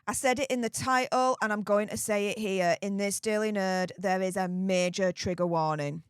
I said it in the title and I'm going to say it here. In this Daily Nerd, there is a major trigger warning.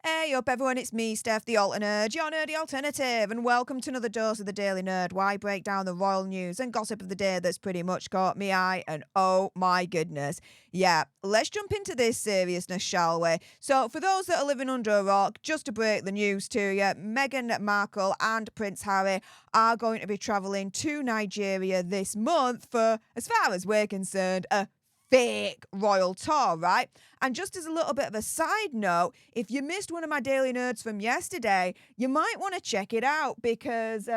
Hey up everyone, it's me, Stef, the Alter Nerd, your nerdy alternative, and welcome to another dose of the Daily Nerd, where I break down the royal news and gossip of the day that's pretty much caught me eye, and oh my goodness. Yeah, let's jump into this seriousness, shall we? So, for those that are living under a rock, just to break the news to you, Meghan Markle and Prince Harry are going to be travelling to Nigeria this month for, as far as we're concerned, a fake royal tour, right? And just as a little bit of a side note, if you missed one of my Daily Nerds from yesterday, you might want to check it out because,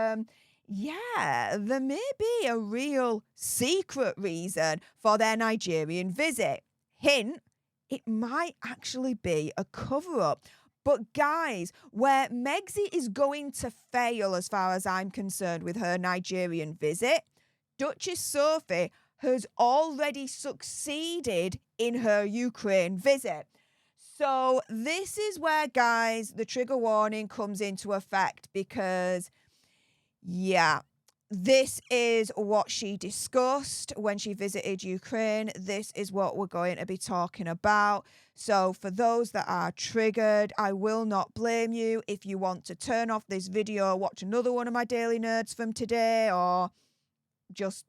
yeah, there may be a real secret reason for their Nigerian visit. Hint, it might actually be a cover-up. But guys, where Megsy is going to fail as far as I'm concerned with her Nigerian visit, Duchess Sophie has already succeeded in her Ukraine visit. So this is where, guys, the trigger warning comes into effect because, yeah, this is what she discussed when she visited Ukraine. This is what we're going to be talking about. So for those that are triggered, I will not blame you. If you want to turn off this video, watch another one of my Daily Nerds from today, or just,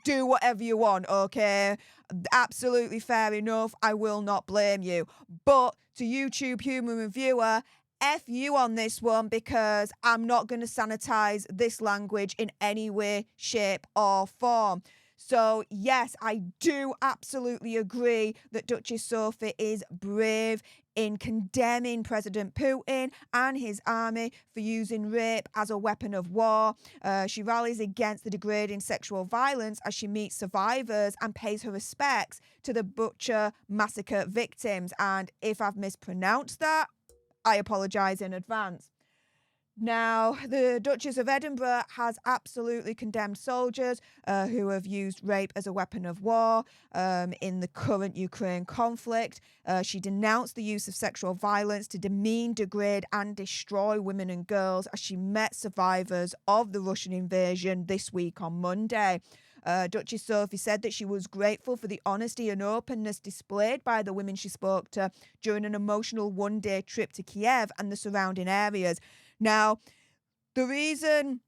do whatever you want, okay? Absolutely fair enough. I will not blame you. But to YouTube human reviewer, F you on this one, because I'm not going to sanitize this language in any way, shape or form. So yes, I do absolutely agree that Duchess Sophie is brave in condemning President Putin and his army for using rape as a weapon of war. She rallies against the degrading sexual violence as she meets survivors and pays her respects to the Butcher massacre victims. And if I've mispronounced that, I apologise in advance. Now, the Duchess of Edinburgh has absolutely condemned soldiers who have used rape as a weapon of war in the current Ukraine conflict. She denounced the use of sexual violence to demean, degrade and destroy women and girls as she met survivors of the Russian invasion this week on Monday. Duchess Sophie said that she was grateful for the honesty and openness displayed by the women she spoke to during an emotional one-day trip to Kiev and the surrounding areas. Now, the reason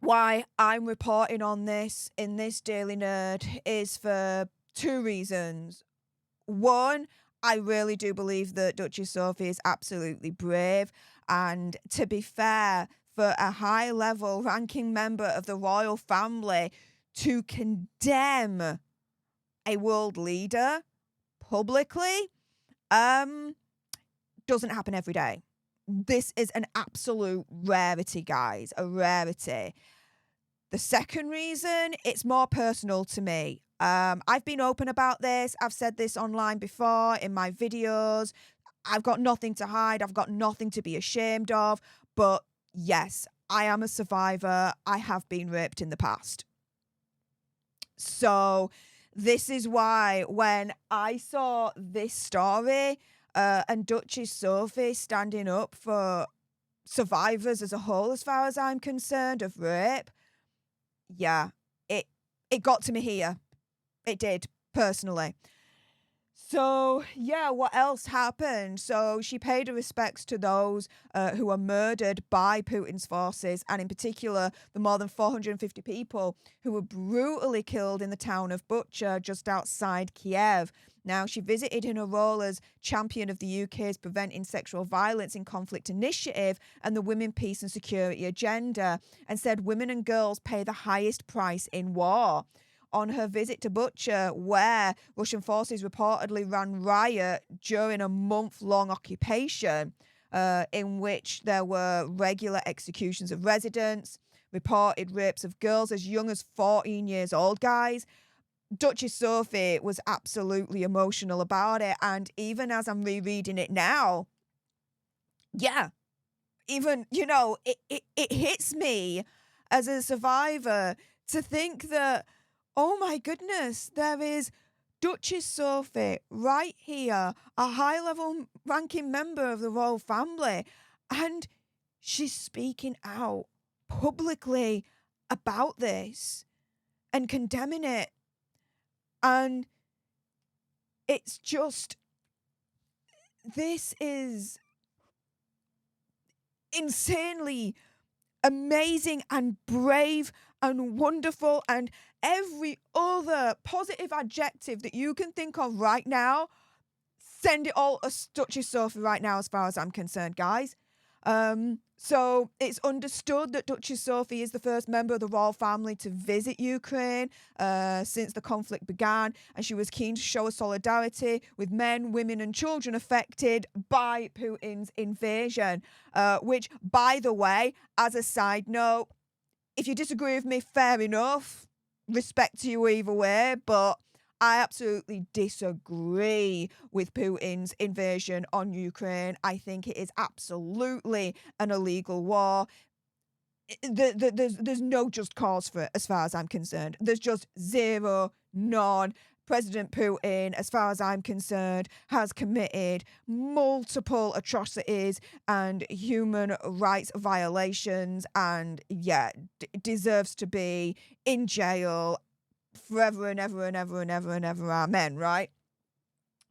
why I'm reporting on this in this Daily Nerd is for two reasons. One, I really do believe that Duchess Sophie is absolutely brave. And to be fair, for a high-level ranking member of the royal family to condemn a world leader publicly doesn't happen every day. This is an absolute rarity, guys, a rarity. The second reason, it's more personal to me. I've been open about this. I've said this online before in my videos. I've got nothing to hide. I've got nothing to be ashamed of. But yes, I am a survivor. I have been raped in the past. So this is why when I saw this story and Duchess Sophie standing up for survivors as a whole, as far as I'm concerned, of rape, yeah, it got to me here. It did, personally. So, yeah, what else happened? So she paid her respects to those who were murdered by Putin's forces, and in particular, the more than 450 people who were brutally killed in the town of Butcher, just outside Kiev. Now, she visited in her role as champion of the UK's Preventing Sexual Violence in Conflict initiative and the Women, Peace and Security agenda, and said women and girls pay the highest price in war. On her visit to Butcher, where Russian forces reportedly ran riot during a month-long occupation, in which there were regular executions of residents, reported rapes of girls as young as 14 years old, guys. Duchess Sophie was absolutely emotional about it, and even as I'm rereading it now, yeah, even, it hits me as a survivor to think that, oh my goodness, there is Duchess Sophie, right here, a high-level ranking member of the royal family, and she's speaking out publicly about this and condemning it. And it's just, this is insanely amazing and brave and wonderful, and every other positive adjective that you can think of right now, send it all to Duchess Sophie right now as far as I'm concerned, guys. So it's understood that Duchess Sophie is the first member of the royal family to visit Ukraine since the conflict began, and she was keen to show a solidarity with men, women and children affected by Putin's invasion, which, by the way, as a side note, if you disagree with me, fair enough, respect to you either way, but I absolutely disagree with Putin's invasion on Ukraine. I think it is absolutely an illegal war. There's no just cause for it as far as I'm concerned. There's just zero, none. President Putin, as far as I'm concerned, has committed multiple atrocities and human rights violations, and deserves to be in jail forever and ever and ever and ever and ever, amen, right?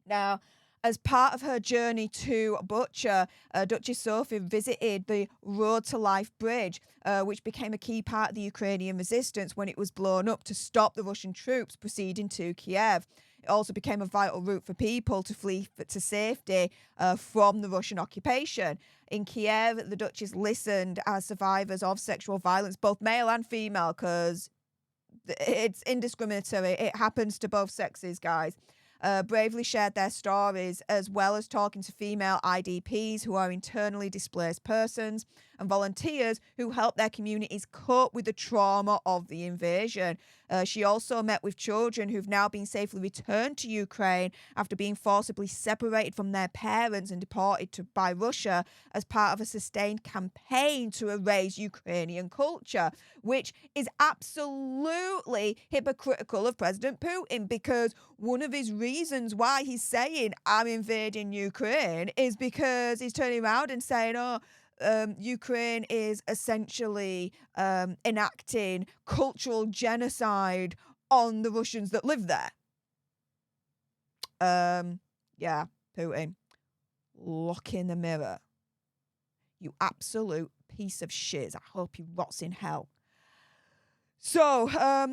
Now, as part of her journey to Bucha, Duchess Sophie visited the Road to Life bridge, which became a key part of the Ukrainian resistance when it was blown up to stop the Russian troops proceeding to Kiev. It also became a vital route for people to flee to safety from the Russian occupation. In Kiev, the Duchess listened as survivors of sexual violence, both male and female, because it's indiscriminatory. It happens to both sexes, guys. Bravely shared their stories, as well as talking to female IDPs who are internally displaced persons and volunteers who help their communities cope with the trauma of the invasion. She also met with children who've now been safely returned to Ukraine after being forcibly separated from their parents and deported by Russia as part of a sustained campaign to erase Ukrainian culture, which is absolutely hypocritical of President Putin, because one of his reasons why he's saying I'm invading Ukraine is because he's turning around and saying, Ukraine is essentially enacting cultural genocide on the Russians that live there. Putin, look in the mirror. You absolute piece of shit. I hope he rots in hell. So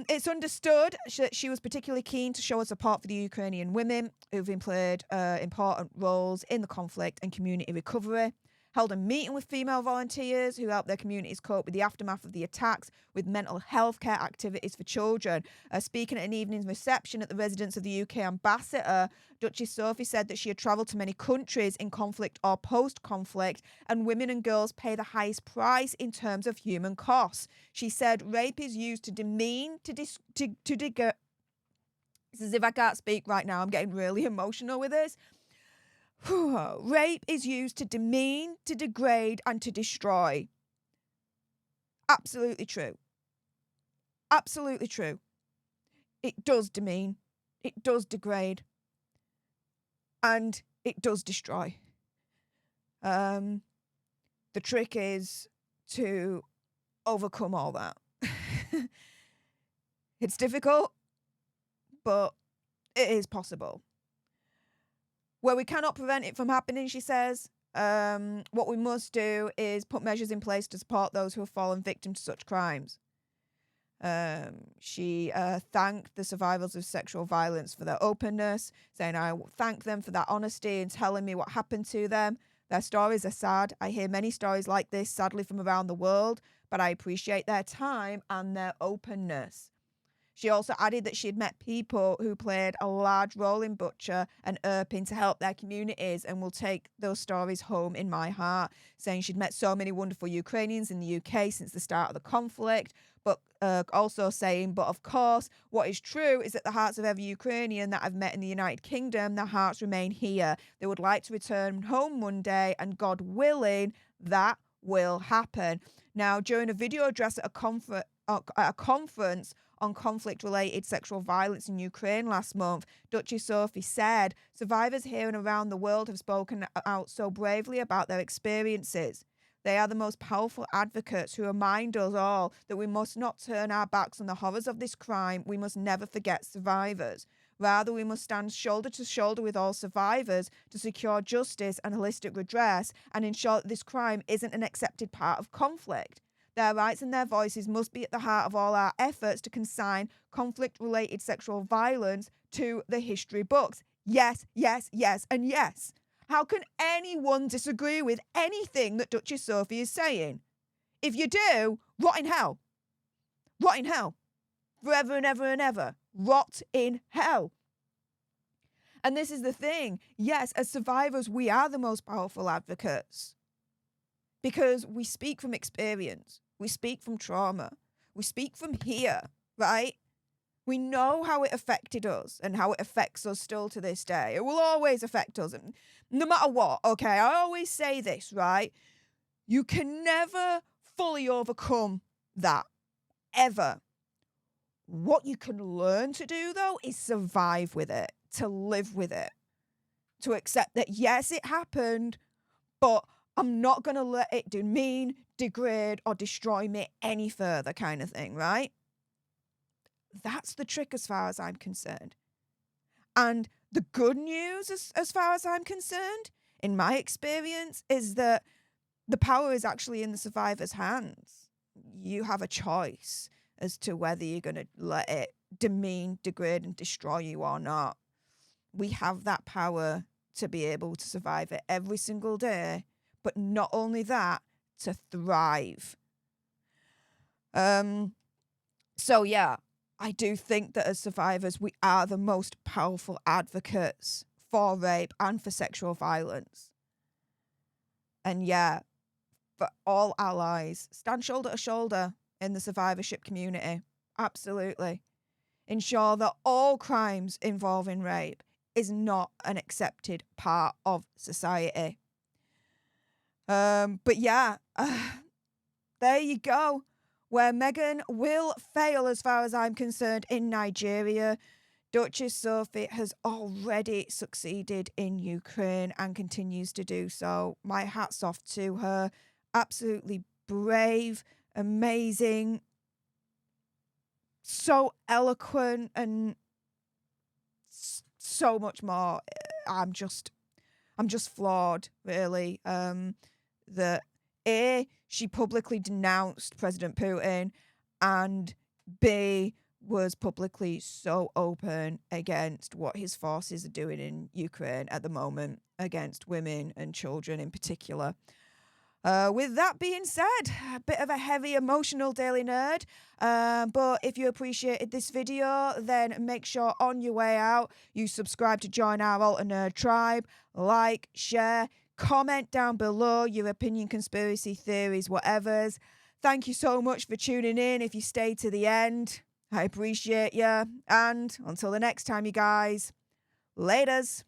it's understood that she was particularly keen to show her support for the Ukrainian women who've been played important roles in the conflict and community recovery. Held a meeting with female volunteers who help their communities cope with the aftermath of the attacks with mental health care activities for children. Speaking at an evening's reception at the residence of the UK ambassador, Duchess Sophie said that she had travelled to many countries in conflict or post-conflict, and women and girls pay the highest price in terms of human costs. She said rape is used to demean, It's as if I can't speak right now. I'm getting really emotional with this. Rape is used to demean, to degrade, and to destroy. Absolutely true. Absolutely true. It does demean, it does degrade, and it does destroy. The trick is to overcome all that. It's difficult, but it is possible. Where we cannot prevent it from happening, she says, what we must do is put measures in place to support those who have fallen victim to such crimes. She thanked the survivors of sexual violence for their openness, saying, I thank them for that honesty and telling me what happened to them. Their stories are sad. I hear many stories like this, sadly, from around the world, but I appreciate their time and their openness. She also added that she had met people who played a large role in Bucha and Irpin to help their communities, and will take those stories home in my heart, saying she'd met so many wonderful Ukrainians in the UK since the start of the conflict, but also saying, but of course, what is true is that the hearts of every Ukrainian that I've met in the United Kingdom, their hearts remain here. They would like to return home one day, and God willing, that will happen. Now, during a video address at a conference on conflict-related sexual violence in Ukraine last month, Duchess Sophie said, "Survivors here and around the world have spoken out so bravely about their experiences. They are the most powerful advocates who remind us all that we must not turn our backs on the horrors of this crime. We must never forget survivors. Rather, we must stand shoulder to shoulder with all survivors to secure justice and holistic redress and ensure that this crime isn't an accepted part of conflict. Their rights and their voices must be at the heart of all our efforts to consign conflict-related sexual violence to the history books." Yes, yes, yes, and yes. How can anyone disagree with anything that Duchess Sophie is saying? If you do, rot in hell. Rot in hell. Forever and ever and ever. Rot in hell. And this is the thing. Yes, as survivors, we are the most powerful advocates. Because we speak from experience. We speak from trauma. We speak from here, right? We know how it affected us and how it affects us still to this day. It will always affect us, no matter what, okay? I always say this, right? You can never fully overcome that, ever. What you can learn to do, though, is survive with it, to live with it, to accept that, yes, it happened, but I'm not going to let it demean, degrade, or destroy me any further kind of thing, right? That's the trick as far as I'm concerned. And the good news as far as I'm concerned, in my experience, is that the power is actually in the survivor's hands. You have a choice as to whether you're going to let it demean, degrade, and destroy you or not. We have that power to be able to survive it every single day, but not only that, to thrive. So yeah, I do think that as survivors, we are the most powerful advocates for rape and for sexual violence. And yeah, for all allies, stand shoulder to shoulder in the survivorship community. Absolutely. Ensure that all crimes involving rape is not an accepted part of society. But yeah, there you go. Where Meghan will fail as far as I'm concerned in Nigeria, Duchess Sophie has already succeeded in Ukraine and continues to do so. My hat's off to her. Absolutely brave, amazing, so eloquent, and so much more. I'm just floored, really. That A, she publicly denounced President Putin, and B, was publicly so open against what his forces are doing in Ukraine at the moment, against women and children in particular. With that being said, a bit of a heavy emotional Daily Nerd, but if you appreciated this video, then make sure on your way out you subscribe to join our Alter Nerd tribe, like, share, comment down below your opinion, conspiracy theories, whatevers. Thank you so much for tuning in if you stayed to the end. I appreciate you, and until the next time, you guys, laters.